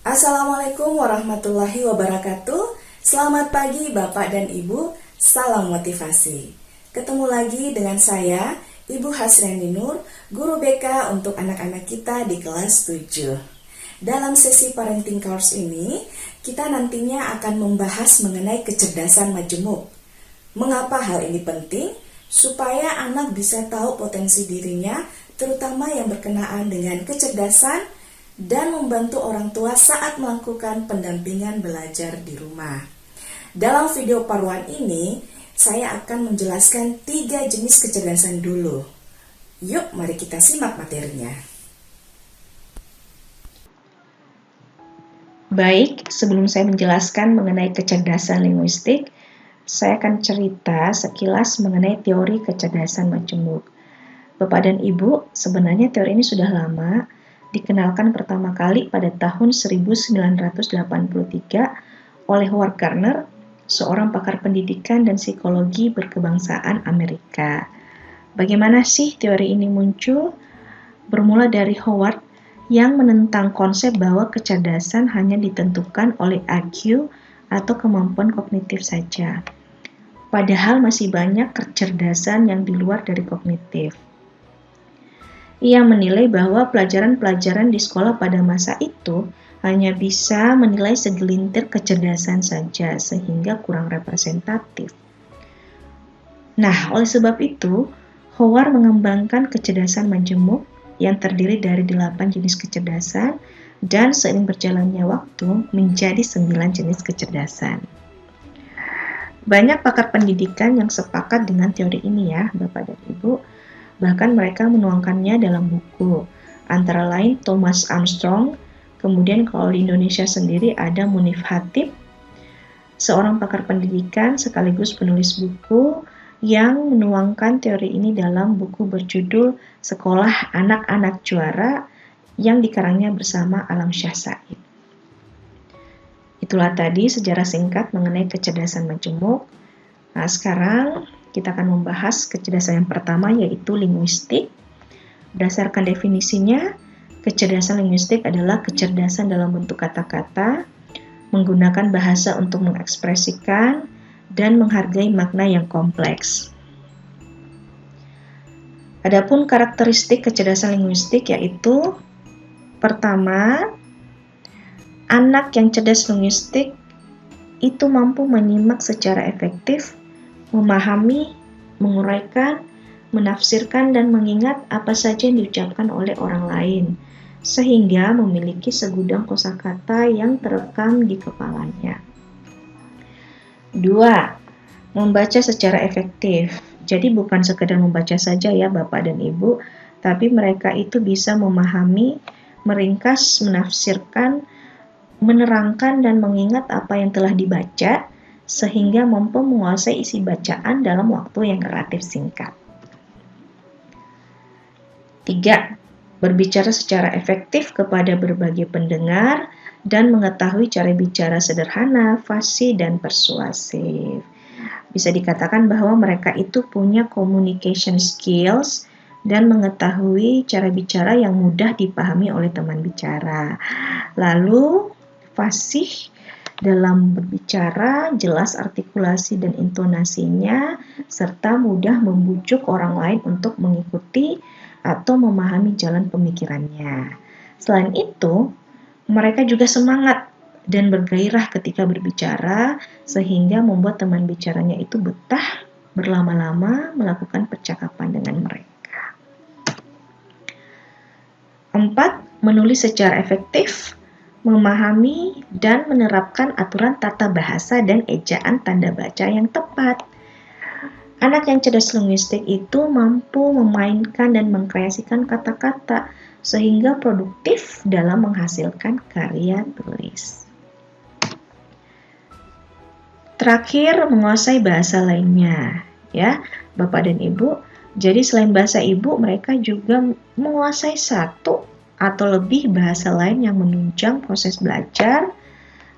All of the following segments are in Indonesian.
Assalamualaikum warahmatullahi wabarakatuh. Selamat pagi Bapak dan Ibu, salam motivasi. Ketemu lagi dengan saya, Ibu Hasreni Nur, guru BK untuk anak-anak kita di kelas 7. Dalam sesi parenting course ini, kita nantinya akan membahas mengenai kecerdasan majemuk. Mengapa hal ini penting? Supaya anak bisa tahu potensi dirinya, terutama yang berkenaan dengan kecerdasan, dan membantu orang tua saat melakukan pendampingan belajar di rumah. Dalam video paruan ini, saya akan menjelaskan 3 jenis kecerdasan dulu. Yuk, mari kita simak materinya. Baik, sebelum saya menjelaskan mengenai kecerdasan linguistik, saya akan cerita sekilas mengenai teori kecerdasan majemuk. Bapak dan Ibu, sebenarnya teori ini sudah lama, dikenalkan pertama kali pada tahun 1983 oleh Howard Gardner, seorang pakar pendidikan dan psikologi berkebangsaan Amerika. Bagaimana sih teori ini muncul? Bermula dari Howard yang menentang konsep bahwa kecerdasan hanya ditentukan oleh IQ atau kemampuan kognitif saja. Padahal masih banyak kecerdasan yang di luar dari kognitif. Ia menilai bahwa pelajaran-pelajaran di sekolah pada masa itu hanya bisa menilai segelintir kecerdasan saja, sehingga kurang representatif. Nah, oleh sebab itu, Howard mengembangkan kecerdasan majemuk yang terdiri dari 8 jenis kecerdasan dan seiring berjalannya waktu menjadi 9 jenis kecerdasan. Banyak pakar pendidikan yang sepakat dengan teori ini ya, Bapak dan Ibu. Bahkan mereka menuangkannya dalam buku, antara lain Thomas Armstrong, kemudian kalau di Indonesia sendiri ada Munif Hatip, seorang pakar pendidikan sekaligus penulis buku yang menuangkan teori ini dalam buku berjudul Sekolah Anak-anak Juara yang dikarangnya bersama Alam Syah Said. Itulah tadi sejarah singkat mengenai kecerdasan majemuk. Nah, sekarang kita akan membahas kecerdasan yang pertama, yaitu linguistik. Berdasarkan definisinya, kecerdasan linguistik adalah kecerdasan dalam bentuk kata-kata, menggunakan bahasa untuk mengekspresikan, dan menghargai makna yang kompleks. Adapun karakteristik kecerdasan linguistik yaitu, pertama, anak yang cerdas linguistik itu mampu menyimak secara efektif, memahami, menguraikan, menafsirkan, dan mengingat apa saja yang diucapkan oleh orang lain, sehingga memiliki segudang kosakata yang terekam di kepalanya. 2. Membaca secara efektif. Jadi bukan sekedar membaca saja ya Bapak dan Ibu, tapi mereka itu bisa memahami, meringkas, menafsirkan, menerangkan, dan mengingat apa yang telah dibaca, sehingga mampu menguasai isi bacaan dalam waktu yang relatif singkat. 3. Berbicara secara efektif kepada berbagai pendengar dan mengetahui cara bicara sederhana, fasih, dan persuasif. Bisa dikatakan bahwa mereka itu punya communication skills dan mengetahui cara bicara yang mudah dipahami oleh teman bicara. Lalu, fasih dalam berbicara, jelas artikulasi dan intonasinya, serta mudah membujuk orang lain untuk mengikuti atau memahami jalan pemikirannya. Selain itu, mereka juga semangat dan bergairah ketika berbicara, sehingga membuat teman bicaranya itu betah berlama-lama melakukan percakapan dengan mereka. 4. Menulis secara efektif, memahami dan menerapkan aturan tata bahasa dan ejaan tanda baca yang tepat. Anak yang cerdas linguistik itu mampu memainkan dan mengkreasikan kata-kata sehingga produktif dalam menghasilkan karya tulis. Terakhir, menguasai bahasa lainnya, ya, Bapak dan Ibu. Jadi selain bahasa ibu, mereka juga menguasai 1 atau lebih bahasa lain yang menunjang proses belajar,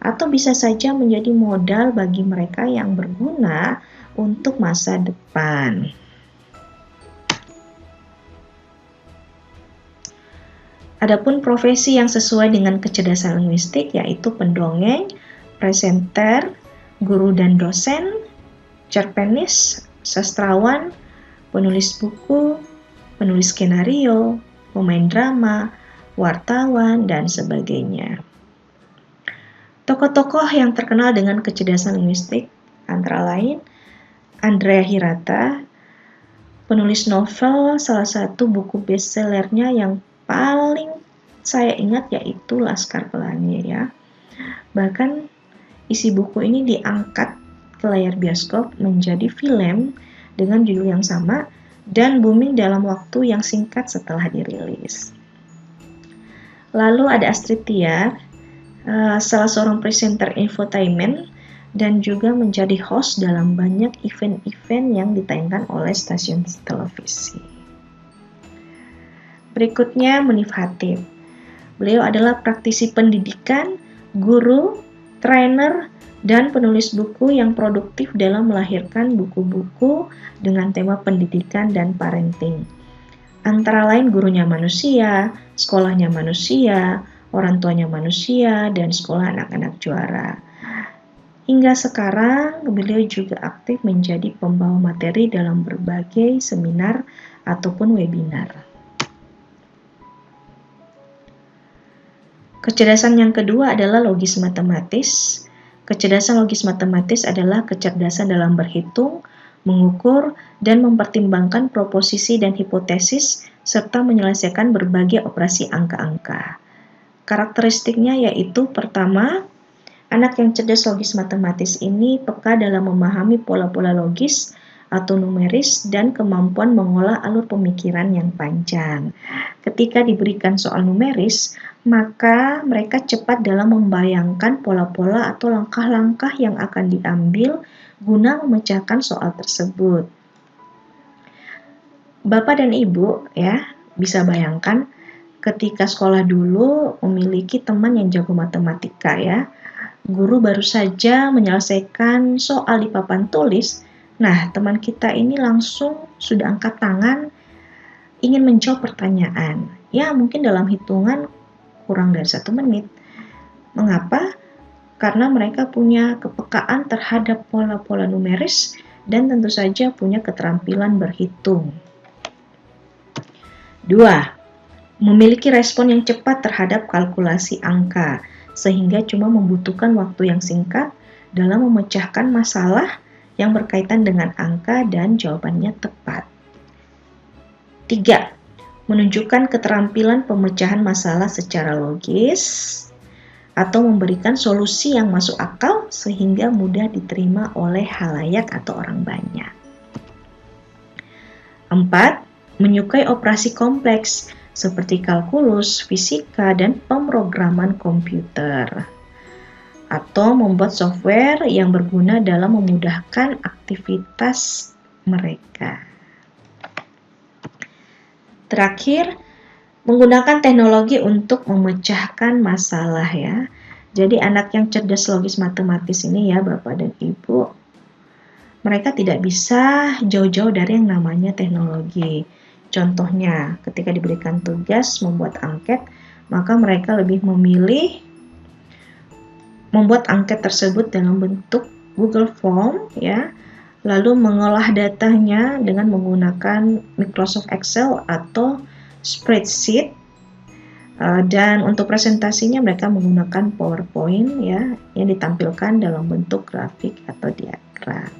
atau bisa saja menjadi modal bagi mereka yang berguna untuk masa depan. Adapun profesi yang sesuai dengan kecerdasan linguistik yaitu pendongeng, presenter, guru dan dosen, cerpenis, sastrawan, penulis buku, penulis skenario, pemain drama, wartawan, dan sebagainya. Tokoh-tokoh yang terkenal dengan kecerdasan linguistik antara lain Andrea Hirata, penulis novel, salah satu buku bestsellernya yang paling saya ingat yaitu Laskar Pelangi ya. Bahkan isi buku ini diangkat ke layar bioskop menjadi film dengan judul yang sama dan booming dalam waktu yang singkat setelah dirilis. Lalu ada Astrid Tiar, salah seorang presenter infotainment dan juga menjadi host dalam banyak event-event yang ditayangkan oleh stasiun televisi. Berikutnya Munif Hatip. Beliau adalah praktisi pendidikan, guru, trainer, dan penulis buku yang produktif dalam melahirkan buku-buku dengan tema pendidikan dan parenting. Antara lain Gurunya Manusia, Sekolahnya Manusia, Orang Tuanya Manusia, dan Sekolah Anak-anak Juara. Hingga sekarang, beliau juga aktif menjadi pembawa materi dalam berbagai seminar ataupun webinar. Kecerdasan yang kedua adalah logis matematis. Kecerdasan logis matematis adalah kecerdasan dalam berhitung, mengukur, dan mempertimbangkan proposisi dan hipotesis, serta menyelesaikan berbagai operasi angka-angka. Karakteristiknya yaitu pertama, anak yang cerdas logis matematis ini peka dalam memahami pola-pola logis atau numeris dan kemampuan mengolah alur pemikiran yang panjang. Ketika diberikan soal numeris, maka mereka cepat dalam membayangkan pola-pola atau langkah-langkah yang akan diambil guna memecahkan soal tersebut. Bapak dan Ibu ya, bisa bayangkan ketika sekolah dulu memiliki teman yang jago matematika ya. Guru baru saja menyelesaikan soal di papan tulis, nah teman kita ini langsung sudah angkat tangan ingin menjawab pertanyaan. Ya mungkin dalam hitungan kurang dari 1 menit. Mengapa? Karena mereka punya kepekaan terhadap pola-pola numeris dan tentu saja punya keterampilan berhitung. 2. Memiliki respon yang cepat terhadap kalkulasi angka, sehingga cuma membutuhkan waktu yang singkat dalam memecahkan masalah yang berkaitan dengan angka dan jawabannya tepat. 3. Menunjukkan keterampilan pemecahan masalah secara logis atau memberikan solusi yang masuk akal sehingga mudah diterima oleh halayak atau orang banyak. 4. Menyukai operasi kompleks seperti kalkulus, fisika, dan pemrograman komputer, atau membuat software yang berguna dalam memudahkan aktivitas mereka. Terakhir, menggunakan teknologi untuk memecahkan masalah ya. Jadi anak yang cerdas logis matematis ini ya Bapak dan Ibu, mereka tidak bisa jauh-jauh dari yang namanya teknologi. Contohnya, ketika diberikan tugas membuat angket, maka mereka lebih memilih membuat angket tersebut dalam bentuk Google Form ya, lalu mengolah datanya dengan menggunakan Microsoft Excel atau spreadsheet, dan untuk presentasinya mereka menggunakan PowerPoint ya, yang ditampilkan dalam bentuk grafik atau diagram.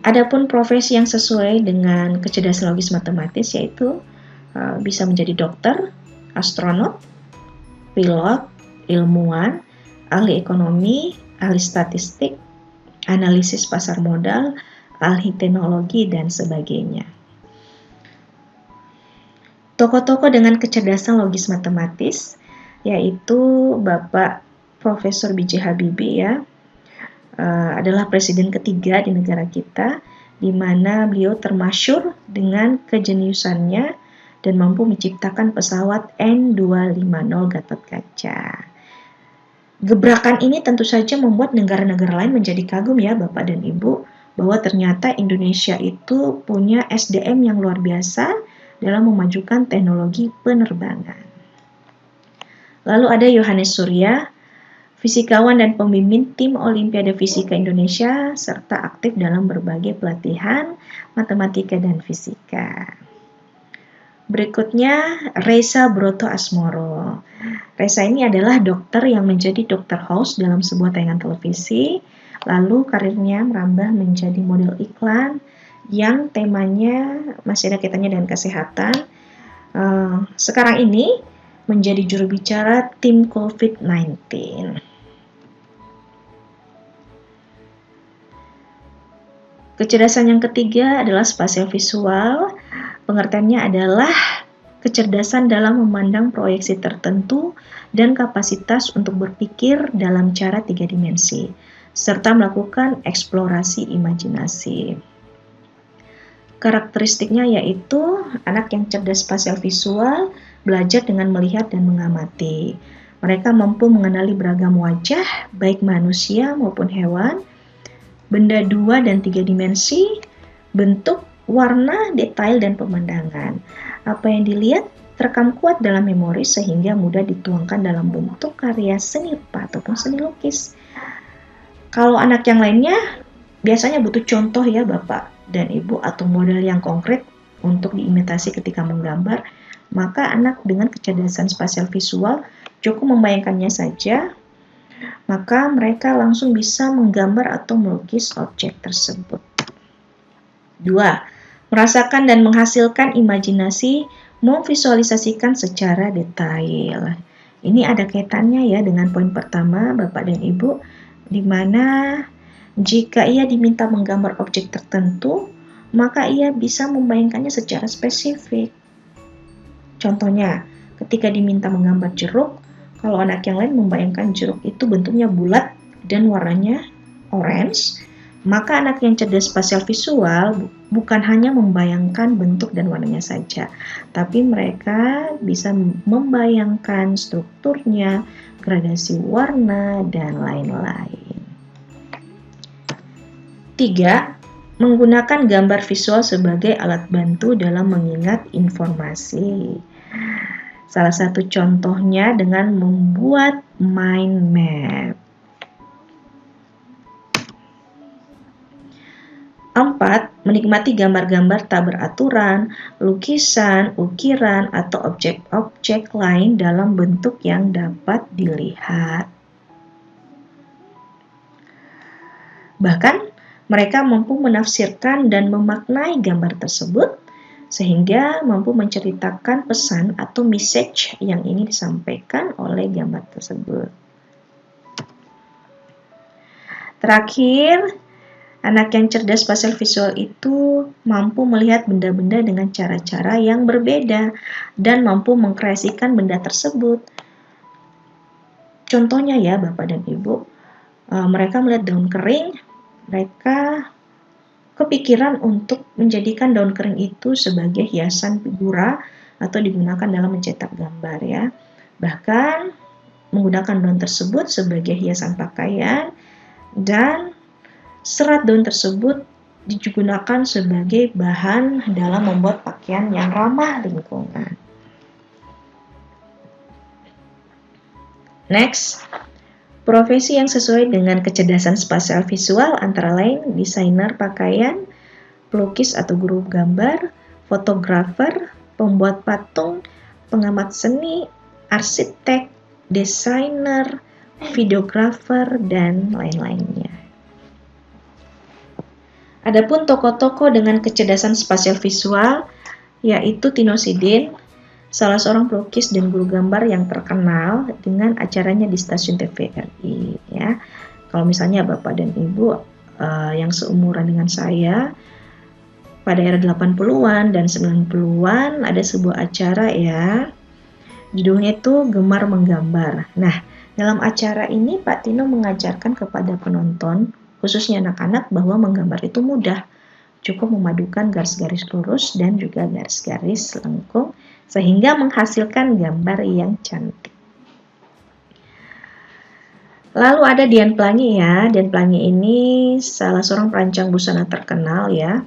Adapun profesi yang sesuai dengan kecerdasan logis matematis yaitu bisa menjadi dokter, astronot, pilot, ilmuwan, ahli ekonomi, ahli statistik, analisis pasar modal, ahli teknologi, dan sebagainya. Tokoh-tokoh dengan kecerdasan logis matematis yaitu Bapak Profesor B.J. Habibie ya, adalah presiden ketiga di negara kita, di mana beliau termasyhur dengan kejeniusannya dan mampu menciptakan pesawat N250 Gatot-Kaca. Gebrakan ini tentu saja membuat negara-negara lain menjadi kagum ya Bapak dan Ibu, bahwa ternyata Indonesia itu punya SDM yang luar biasa dalam memajukan teknologi penerbangan. Lalu ada Yohanes Surya, fisikawan dan pembimbing tim Olimpiade Fisika Indonesia, serta aktif dalam berbagai pelatihan matematika dan fisika. Berikutnya, Reza Broto Asmoro. Reza ini adalah dokter yang menjadi dokter host dalam sebuah tayangan televisi, lalu karirnya merambah menjadi model iklan yang temanya masih ada kaitannya dengan kesehatan. Sekarang ini menjadi juru bicara tim COVID-19. Kecerdasan yang ketiga adalah spasial visual. Pengertiannya adalah kecerdasan dalam memandang proyeksi tertentu dan kapasitas untuk berpikir dalam cara 3 dimensi, serta melakukan eksplorasi imajinasi. Karakteristiknya yaitu anak yang cerdas spasial visual belajar dengan melihat dan mengamati. Mereka mampu mengenali beragam wajah, baik manusia maupun hewan, benda 2 dan 3 dimensi, bentuk, warna, detail, dan pemandangan. Apa yang dilihat terekam kuat dalam memori sehingga mudah dituangkan dalam bentuk karya seni rupa ataupun seni lukis. Kalau anak yang lainnya biasanya butuh contoh ya Bapak dan Ibu atau model yang konkret untuk diimitasi ketika menggambar, maka anak dengan kecerdasan spasial visual cukup membayangkannya saja, maka mereka langsung bisa menggambar atau melukis objek tersebut. 2. Merasakan dan menghasilkan imajinasi, memvisualisasikan secara detail. Ini ada kaitannya ya dengan poin pertama Bapak dan Ibu, di mana jika ia diminta menggambar objek tertentu, maka ia bisa membayangkannya secara spesifik. Contohnya, ketika diminta menggambar jeruk, kalau anak yang lain membayangkan jeruk itu bentuknya bulat dan warnanya orange, maka anak yang cerdas spasial visual bukan hanya membayangkan bentuk dan warnanya saja, tapi mereka bisa membayangkan strukturnya, gradasi warna, dan lain-lain. 3. Menggunakan gambar visual sebagai alat bantu dalam mengingat informasi. Salah satu contohnya dengan membuat mind map. 4. Menikmati gambar-gambar tak beraturan, lukisan, ukiran, atau objek-objek lain dalam bentuk yang dapat dilihat. Bahkan, mereka mampu menafsirkan dan memaknai gambar tersebut sehingga mampu menceritakan pesan atau message yang ingin disampaikan oleh gambar tersebut. Terakhir, anak yang cerdas spasial visual itu mampu melihat benda-benda dengan cara-cara yang berbeda dan mampu mengkreasikan benda tersebut. Contohnya ya Bapak dan Ibu, mereka melihat daun kering, mereka kepikiran untuk menjadikan daun kering itu sebagai hiasan figura atau digunakan dalam mencetak gambar ya. Bahkan menggunakan daun tersebut sebagai hiasan pakaian dan serat daun tersebut digunakan sebagai bahan dalam membuat pakaian yang ramah lingkungan. Next, profesi yang sesuai dengan kecerdasan spasial visual antara lain desainer pakaian, pelukis atau guru gambar, fotografer, pembuat patung, pengamat seni, arsitek, desainer, videografer, dan lain-lainnya. Adapun tokoh-tokoh dengan kecerdasan spasial visual yaitu Tino Sidin, salah seorang pelukis dan guru gambar yang terkenal dengan acaranya di stasiun TVRI ya. Kalau misalnya Bapak dan Ibu yang seumuran dengan saya pada era 80-an dan 90-an ada sebuah acara ya. Judulnya itu Gemar Menggambar. Nah, dalam acara ini Pak Tino mengajarkan kepada penonton, khususnya anak-anak, bahwa menggambar itu mudah. Cukup memadukan garis-garis lurus dan juga garis-garis lengkung sehingga menghasilkan gambar yang cantik. Lalu ada Dian Pelangi ya. Dian Pelangi ini salah seorang perancang busana terkenal ya.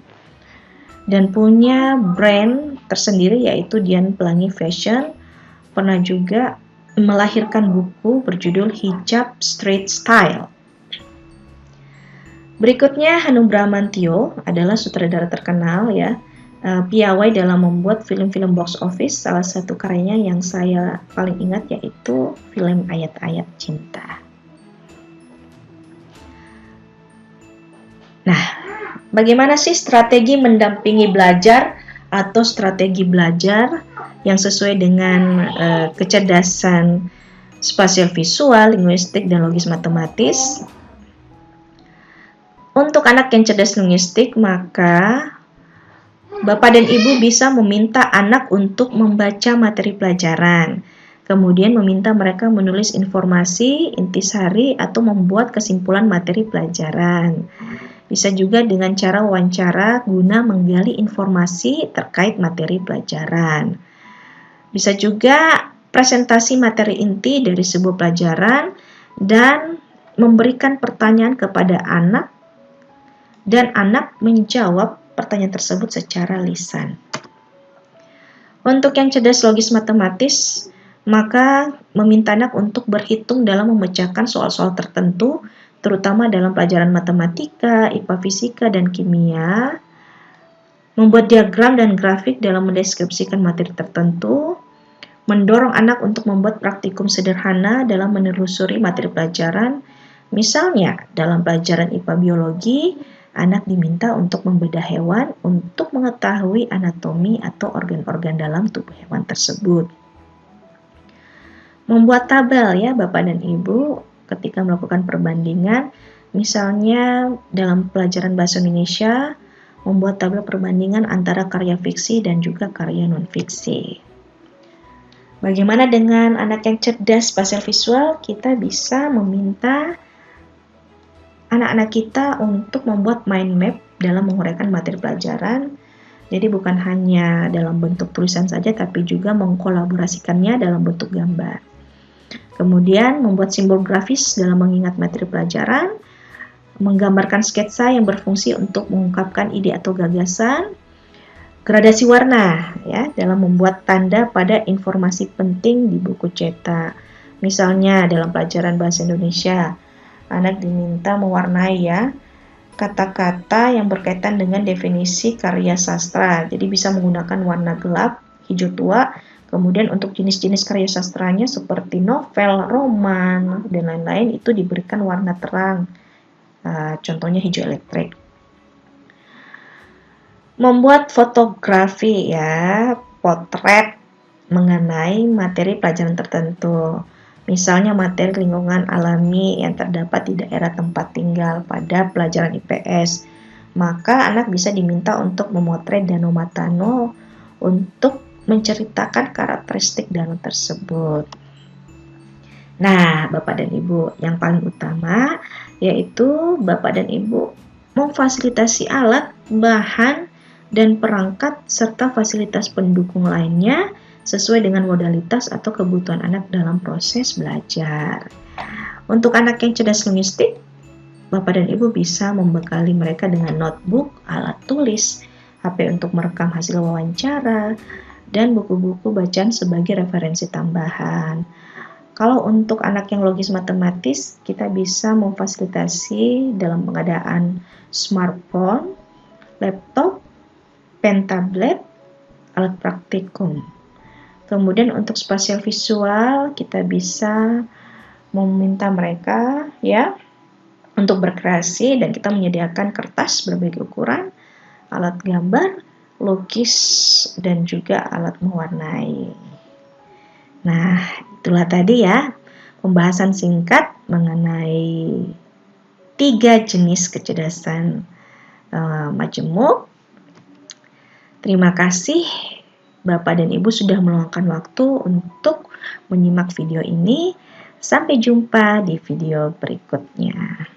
Dan punya brand tersendiri yaitu Dian Pelangi Fashion pernah juga melahirkan buku berjudul Hijab Street Style. Berikutnya Hanung Bramantyo adalah sutradara terkenal ya, piawai dalam membuat film-film box office. Salah satu karyanya yang saya paling ingat yaitu film Ayat-Ayat Cinta. Nah, bagaimana sih strategi mendampingi belajar atau strategi belajar yang sesuai dengan kecerdasan spasial visual, linguistik, dan logis matematis? Untuk anak yang cerdas linguistik, maka Bapak dan Ibu bisa meminta anak untuk membaca materi pelajaran, kemudian meminta mereka menulis informasi, intisari, atau membuat kesimpulan materi pelajaran. Bisa juga dengan cara wawancara guna menggali informasi terkait materi pelajaran. Bisa juga presentasi materi inti dari sebuah pelajaran dan memberikan pertanyaan kepada anak dan anak menjawab pertanyaan tersebut secara lisan. Untuk yang cerdas logis matematis, maka meminta anak untuk berhitung dalam memecahkan soal-soal tertentu, terutama dalam pelajaran matematika, IPA, fisika, dan kimia, membuat diagram dan grafik dalam mendeskripsikan materi tertentu, mendorong anak untuk membuat praktikum sederhana dalam menelusuri materi pelajaran. Misalnya, dalam pelajaran IPA biologi, anak diminta untuk membedah hewan untuk mengetahui anatomi atau organ-organ dalam tubuh hewan tersebut. Membuat tabel ya Bapak dan Ibu ketika melakukan perbandingan, misalnya dalam pelajaran bahasa Indonesia, membuat tabel perbandingan antara karya fiksi dan juga karya non-fiksi. Bagaimana dengan anak yang cerdas spasial visual? Kita bisa meminta anak-anak kita untuk membuat mind map dalam menguraikan materi pelajaran. Jadi bukan hanya dalam bentuk tulisan saja, tapi juga mengkolaborasikannya dalam bentuk gambar. Kemudian membuat simbol grafis dalam mengingat materi pelajaran, menggambarkan sketsa yang berfungsi untuk mengungkapkan ide atau gagasan, gradasi warna ya dalam membuat tanda pada informasi penting di buku cetak. Misalnya dalam pelajaran bahasa Indonesia, anak diminta mewarnai ya kata-kata yang berkaitan dengan definisi karya sastra. Jadi bisa menggunakan warna gelap, hijau tua. Kemudian untuk jenis-jenis karya sastranya seperti novel, roman, dan lain-lain itu diberikan warna terang. Contohnya hijau elektrik. Membuat fotografi ya, potret mengenai materi pelajaran tertentu. Misalnya materi lingkungan alami yang terdapat di daerah tempat tinggal pada pelajaran IPS. Maka anak bisa diminta untuk memotret Danau Matano untuk menceritakan karakteristik danau tersebut. Nah, Bapak dan Ibu, yang paling utama yaitu Bapak dan Ibu memfasilitasi alat, bahan, dan perangkat serta fasilitas pendukung lainnya sesuai dengan modalitas atau kebutuhan anak dalam proses belajar. Untuk anak yang cerdas linguistik, Bapak dan Ibu bisa membekali mereka dengan notebook, alat tulis, HP untuk merekam hasil wawancara, dan buku-buku bacaan sebagai referensi tambahan. Kalau untuk anak yang logis matematis, kita bisa memfasilitasi dalam pengadaan smartphone, laptop, pen tablet, alat praktikum. Kemudian untuk spasial visual, kita bisa meminta mereka ya untuk berkreasi dan kita menyediakan kertas berbagai ukuran, alat gambar, lukis, dan juga alat mewarnai. Nah, itulah tadi ya pembahasan singkat mengenai 3 jenis kecerdasan majemuk. Terima kasih Bapak dan Ibu sudah meluangkan waktu untuk menyimak video ini. Sampai jumpa di video berikutnya.